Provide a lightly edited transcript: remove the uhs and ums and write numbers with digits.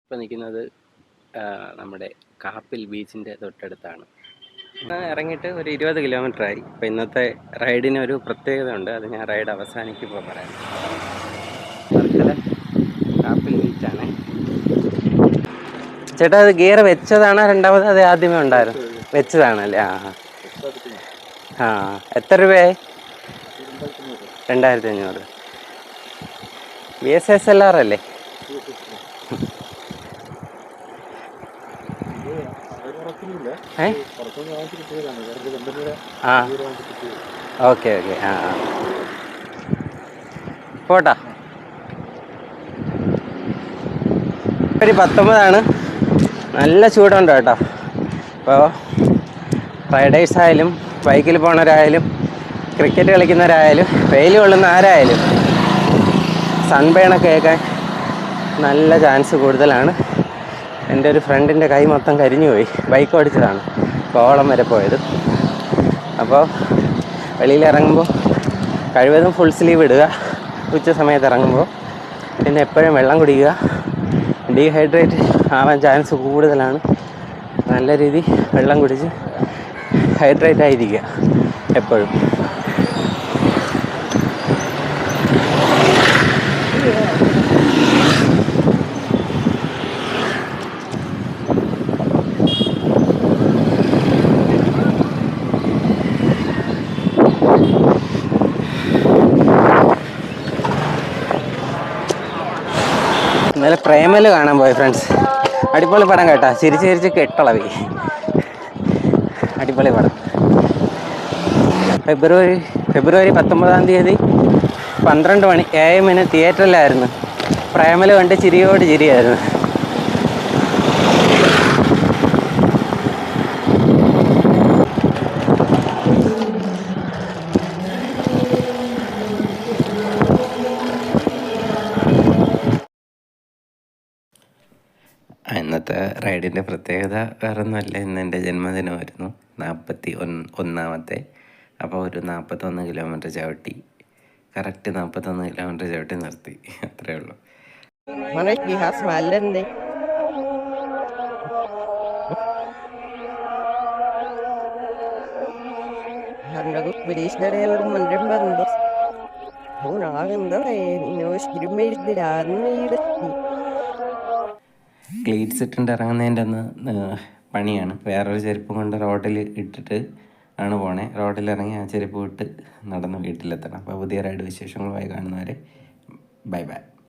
ഇപ്പോൾ നിൽക്കുന്നത് നമ്മുടെ കാപ്പിൽ ബീച്ചിൻ്റെ തൊട്ടടുത്താണ്. ഇറങ്ങിയിട്ട് ഒരു 20 കിലോമീറ്ററായി. അപ്പോൾ ഇന്നത്തെ റൈഡിന് ഒരു പ്രത്യേകത ഉണ്ട്, അത് ഞാൻ റൈഡ് അവസാനിക്കുമ്പോൾ പറയാം. വർക്കല കാപ്പിൽ ബീച്ചാണ്. ചേട്ടാ, അത് ഗിയർ വെച്ചതാണോ രണ്ടാമത്? അത് ആദ്യമേ ഉണ്ടായിരുന്നു? വെച്ചതാണല്ലേ? ആ എത്ര രൂപയായി? 2500. VSSLR അല്ലേ? ആ ഓക്കെ. ആ പോട്ടാ. ഒരു 19 നല്ല ചൂടുണ്ട് കേട്ടോ. അപ്പോൾ റൈഡേഴ്സായാലും ബൈക്കിൽ പോണവരായാലും ക്രിക്കറ്റ് കളിക്കുന്നവരായാലും വെയിൽ കൊള്ളുന്ന ആരായാലും സൺബേണൊക്കെ ഏൽക്കാൻ നല്ല ചാൻസ് കൂടുതലാണ്. എൻ്റെ ഒരു ഫ്രണ്ടിൻ്റെ കൈ മൊത്തം കരിഞ്ഞു പോയി. ബൈക്ക് ഓടിച്ചതാണ്, കോവളം വരെ പോയത്. അപ്പോൾ വെളിയിൽ ഇറങ്ങുമ്പോൾ കഴിവതും ഫുൾ സ്ലീവ് ഇടുക. ഉച്ച സമയത്ത് ഇറങ്ങുമ്പോൾ പിന്നെ എപ്പോഴും വെള്ളം കുടിക്കുക. ഡീഹൈഡ്രേറ്റ് ആവാൻ ചാൻസ് കൂടുതലാണ്. നല്ല രീതിയിൽ വെള്ളം കുടിച്ച് ഹൈഡ്രേറ്റ് ആയിരിക്കുക എപ്പോഴും. ഇന്നലെ പ്രേമല് കാണാൻ പോയി ഫ്രണ്ട്സ്. അടിപൊളി പടം കേട്ടാ. ചിരിച്ച് ചിരിച്ച് കെട്ടളവി. അടിപൊളി പടം. ഫെബ്രുവരി 19 12 AM തിയേറ്ററിലായിരുന്നു. പ്രേമല് കണ്ട് ചിരിയോട് ചിരിയായിരുന്നു. ഇന്നത്തെ റൈഡിൻ്റെ പ്രത്യേകത വേറെ ഒന്നുമല്ല, ഇന്ന് എൻ്റെ ജന്മദിനമായിരുന്നു, 41. അപ്പോൾ ഒരു 41 കിലോമീറ്റർ ചവിട്ടി. കറക്റ്റ് 41 കിലോമീറ്റർ ചവിട്ടി നിർത്തി. അത്രയേ ഉള്ളൂ. ക്ലീറ്റ്സ് ഇട്ടിട്ട് ഇറങ്ങുന്നതിൻ്റെ അന്ന് പണിയാണ്. വേറൊരു ചെരുപ്പും കൊണ്ട് റോഡിൽ ഇട്ടിട്ട് ആണ് പോണേ. റോഡിലിറങ്ങി ആ ചെരുപ്പ് വിട്ട് നടന്ന് വീട്ടിലെത്തണം. അപ്പോൾ പുതിയ റൈഡ് വിശേഷങ്ങളുമായി കാണുന്നവരെ ബൈ ബൈ.